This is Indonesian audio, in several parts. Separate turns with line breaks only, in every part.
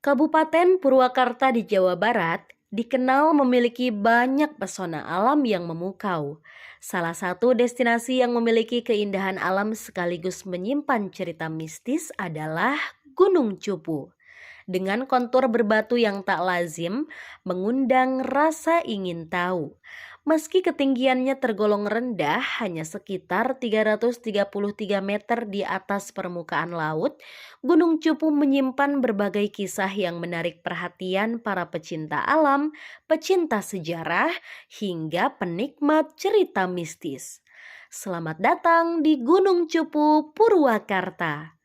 Kabupaten Purwakarta di Jawa Barat dikenal memiliki banyak pesona alam yang memukau. Salah satu destinasi yang memiliki keindahan alam sekaligus menyimpan cerita mistis adalah Gunung Cupu. Dengan kontur berbatu yang tak lazim, mengundang rasa ingin tahu. Meski ketinggiannya tergolong rendah, hanya sekitar 333 meter di atas permukaan laut, Gunung Cupu menyimpan berbagai kisah yang menarik perhatian para pecinta alam, pecinta sejarah, hingga penikmat cerita mistis. Selamat datang di Gunung Cupu, Purwakarta.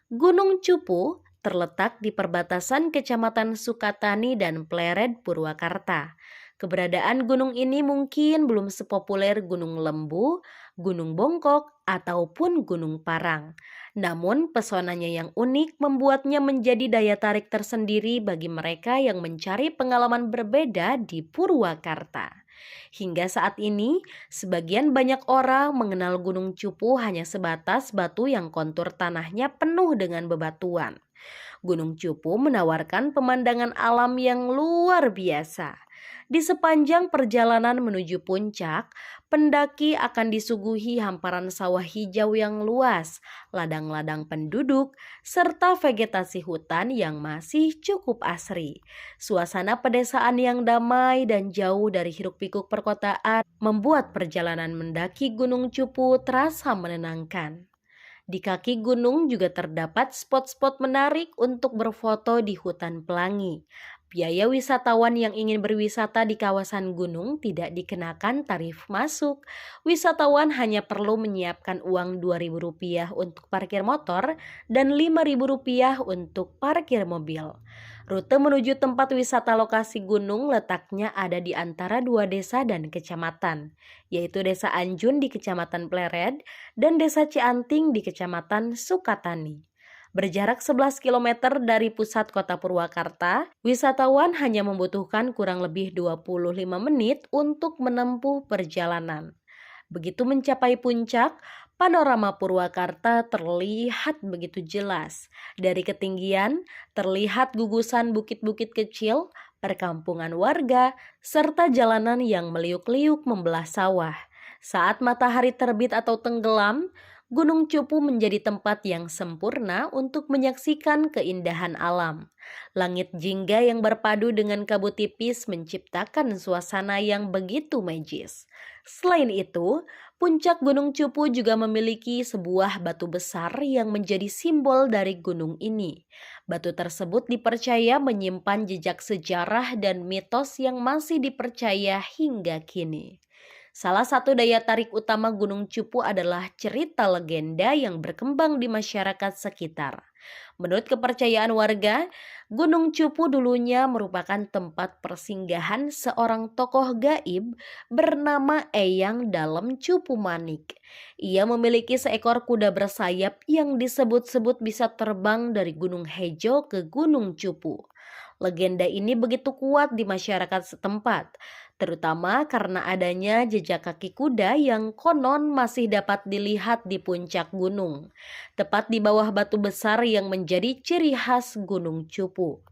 Gunung Cupu terletak di perbatasan Kecamatan Sukatani dan Pleret, Purwakarta. Keberadaan gunung ini mungkin belum sepopuler Gunung Lembu, Gunung Bongkok, ataupun Gunung Parang. Namun pesonanya yang unik membuatnya menjadi daya tarik tersendiri bagi mereka yang mencari pengalaman berbeda di Purwakarta. Hingga saat ini, sebagian banyak orang mengenal Gunung Cupu hanya sebatas batu yang kontur tanahnya penuh dengan bebatuan. Gunung Cupu menawarkan pemandangan alam yang luar biasa. Di sepanjang perjalanan menuju puncak, pendaki akan disuguhi hamparan sawah hijau yang luas, ladang-ladang penduduk, serta vegetasi hutan yang masih cukup asri. Suasana pedesaan yang damai dan jauh dari hiruk-pikuk perkotaan membuat perjalanan mendaki Gunung Cupu terasa menenangkan. Di kaki gunung juga terdapat spot-spot menarik untuk berfoto di hutan pelangi. Biaya wisatawan yang ingin berwisata di kawasan gunung tidak dikenakan tarif masuk. Wisatawan hanya perlu menyiapkan uang Rp2.000 untuk parkir motor dan Rp5.000 untuk parkir mobil. Rute menuju tempat wisata lokasi gunung letaknya ada di antara dua desa dan kecamatan, yaitu Desa Anjun di Kecamatan Pleret dan Desa Cianting di Kecamatan Sukatani. Berjarak 11 km dari pusat kota Purwakarta, wisatawan hanya membutuhkan kurang lebih 25 menit untuk menempuh perjalanan. Begitu mencapai puncak, panorama Purwakarta terlihat begitu jelas. Dari ketinggian, terlihat gugusan bukit-bukit kecil, perkampungan warga, serta jalanan yang meliuk-liuk membelah sawah. Saat matahari terbit atau tenggelam, Gunung Cupu menjadi tempat yang sempurna untuk menyaksikan keindahan alam. Langit jingga yang berpadu dengan kabut tipis menciptakan suasana yang begitu magis. Selain itu, puncak Gunung Cupu juga memiliki sebuah batu besar yang menjadi simbol dari gunung ini. Batu tersebut dipercaya menyimpan jejak sejarah dan mitos yang masih dipercaya hingga kini. Salah satu daya tarik utama Gunung Cupu adalah cerita legenda yang berkembang di masyarakat sekitar. Menurut kepercayaan warga, Gunung Cupu dulunya merupakan tempat persinggahan seorang tokoh gaib bernama Eyang Dalem Cupu Manik. Ia memiliki seekor kuda bersayap yang disebut-sebut bisa terbang dari Gunung Hejo ke Gunung Cupu. Legenda ini begitu kuat di masyarakat setempat, terutama karena adanya jejak kaki kuda yang konon masih dapat dilihat di puncak gunung, tepat di bawah batu besar yang menjadi ciri khas Gunung Cupu.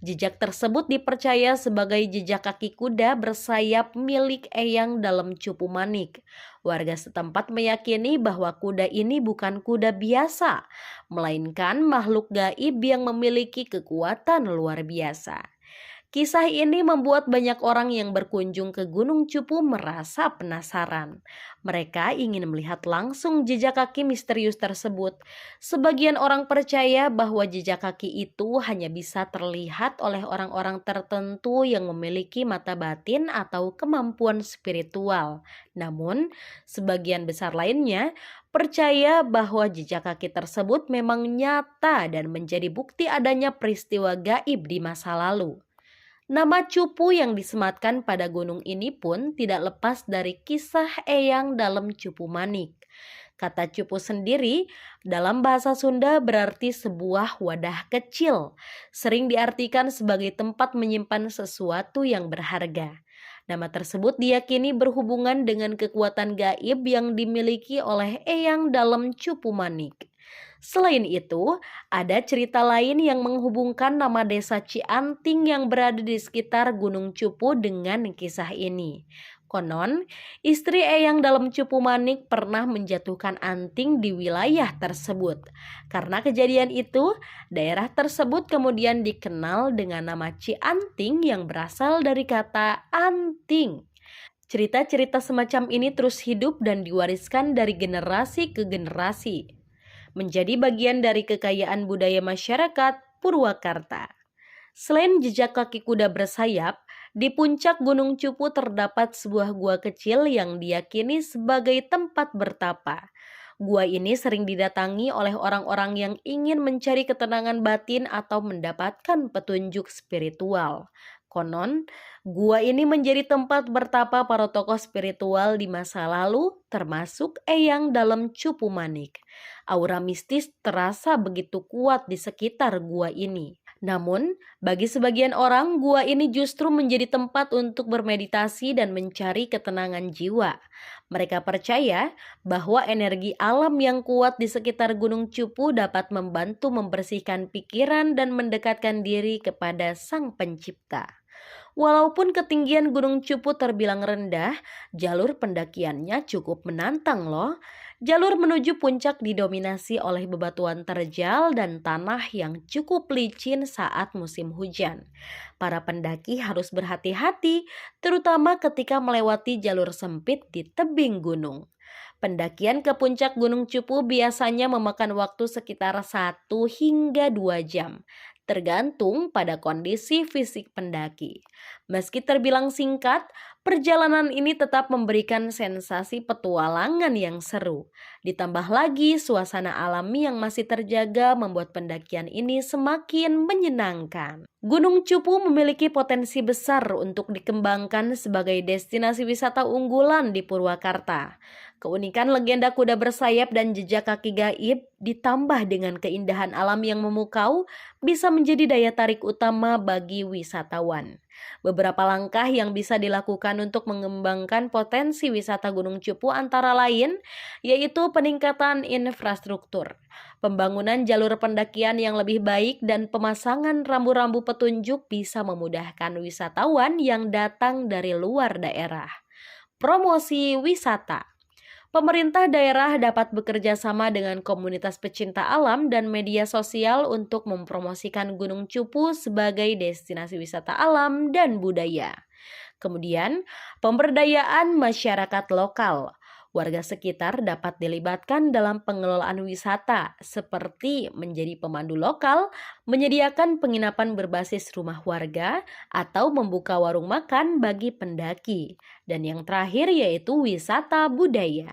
Jejak tersebut dipercaya sebagai jejak kaki kuda bersayap milik Eyang Dalem Cupu Manik. Warga setempat meyakini bahwa kuda ini bukan kuda biasa, melainkan makhluk gaib yang memiliki kekuatan luar biasa. Kisah ini membuat banyak orang yang berkunjung ke Gunung Cupu merasa penasaran. Mereka ingin melihat langsung jejak kaki misterius tersebut. Sebagian orang percaya bahwa jejak kaki itu hanya bisa terlihat oleh orang-orang tertentu yang memiliki mata batin atau kemampuan spiritual. Namun, sebagian besar lainnya percaya bahwa jejak kaki tersebut memang nyata dan menjadi bukti adanya peristiwa gaib di masa lalu. Nama Cupu yang disematkan pada gunung ini pun tidak lepas dari kisah Eyang Dalem Cupu Manik. Kata Cupu sendiri dalam bahasa Sunda berarti sebuah wadah kecil, sering diartikan sebagai tempat menyimpan sesuatu yang berharga. Nama tersebut diyakini berhubungan dengan kekuatan gaib yang dimiliki oleh Eyang Dalem Cupu Manik. Selain itu, ada cerita lain yang menghubungkan nama desa Cianting yang berada di sekitar Gunung Cupu dengan kisah ini. Konon, istri Eyang dalam Cupu Manik pernah menjatuhkan anting di wilayah tersebut. Karena kejadian itu, daerah tersebut kemudian dikenal dengan nama Cianting yang berasal dari kata anting. Cerita-cerita semacam ini terus hidup dan diwariskan dari generasi ke generasi, menjadi bagian dari kekayaan budaya masyarakat Purwakarta. Selain jejak kaki kuda bersayap, di puncak Gunung Cupu terdapat sebuah gua kecil yang diyakini sebagai tempat bertapa. Gua ini sering didatangi oleh orang-orang yang ingin mencari ketenangan batin atau mendapatkan petunjuk spiritual. Konon, gua ini menjadi tempat bertapa para tokoh spiritual di masa lalu, termasuk Eyang dalam Cupu Manik. Aura mistis terasa begitu kuat di sekitar gua ini. Namun, bagi sebagian orang, gua ini justru menjadi tempat untuk bermeditasi dan mencari ketenangan jiwa. Mereka percaya bahwa energi alam yang kuat di sekitar Gunung Cupu dapat membantu membersihkan pikiran dan mendekatkan diri kepada Sang Pencipta. Walaupun ketinggian Gunung Cupu terbilang rendah, jalur pendakiannya cukup menantang loh. Jalur menuju puncak didominasi oleh bebatuan terjal dan tanah yang cukup licin saat musim hujan. Para pendaki harus berhati-hati, terutama ketika melewati jalur sempit di tebing gunung. Pendakian ke puncak Gunung Cupu biasanya memakan waktu sekitar 1 hingga 2 jam, tergantung pada kondisi fisik pendaki. Meski terbilang singkat, perjalanan ini tetap memberikan sensasi petualangan yang seru. Ditambah lagi suasana alami yang masih terjaga membuat pendakian ini semakin menyenangkan. Gunung Cupu memiliki potensi besar untuk dikembangkan sebagai destinasi wisata unggulan di Purwakarta. Keunikan legenda kuda bersayap dan jejak kaki gaib ditambah dengan keindahan alam yang memukau bisa menjadi daya tarik utama bagi wisatawan. Beberapa langkah yang bisa dilakukan untuk mengembangkan potensi wisata Gunung Cupu antara lain yaitu peningkatan infrastruktur, pembangunan jalur pendakian yang lebih baik dan pemasangan rambu-rambu petunjuk bisa memudahkan wisatawan yang datang dari luar daerah. Promosi wisata. Pemerintah daerah dapat bekerja sama dengan komunitas pecinta alam dan media sosial untuk mempromosikan Gunung Cupu sebagai destinasi wisata alam dan budaya. Kemudian, pemberdayaan masyarakat lokal. Warga sekitar dapat dilibatkan dalam pengelolaan wisata, seperti menjadi pemandu lokal, menyediakan penginapan berbasis rumah warga, atau membuka warung makan bagi pendaki. Dan yang terakhir yaitu wisata budaya.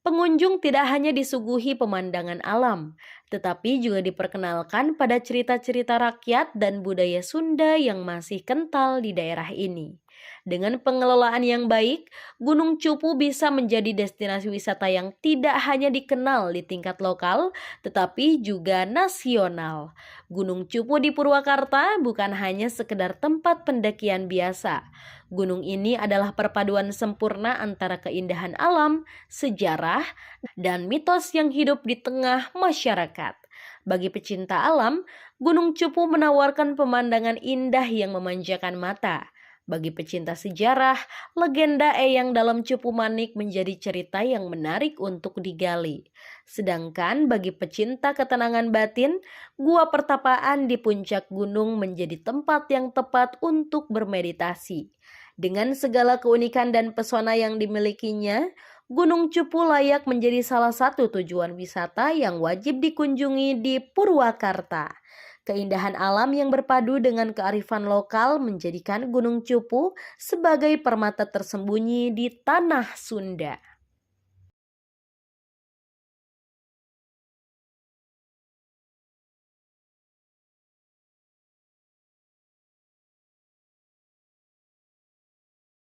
Pengunjung tidak hanya disuguhi pemandangan alam, tetapi juga diperkenalkan pada cerita-cerita rakyat dan budaya Sunda yang masih kental di daerah ini. Dengan pengelolaan yang baik, Gunung Cupu bisa menjadi destinasi wisata yang tidak hanya dikenal di tingkat lokal, tetapi juga nasional. Gunung Cupu di Purwakarta bukan hanya sekedar tempat pendakian biasa. Gunung ini adalah perpaduan sempurna antara keindahan alam, sejarah, dan mitos yang hidup di tengah masyarakat. Bagi pecinta alam, Gunung Cupu menawarkan pemandangan indah yang memanjakan mata. Bagi pecinta sejarah, legenda Eyang dalam Cupu Manik menjadi cerita yang menarik untuk digali. Sedangkan bagi pecinta ketenangan batin, gua pertapaan di puncak gunung menjadi tempat yang tepat untuk bermeditasi. Dengan segala keunikan dan pesona yang dimilikinya, Gunung Cupu layak menjadi salah satu tujuan wisata yang wajib dikunjungi di Purwakarta. Keindahan alam yang berpadu dengan kearifan lokal menjadikan Gunung Cupu sebagai permata tersembunyi di tanah Sunda.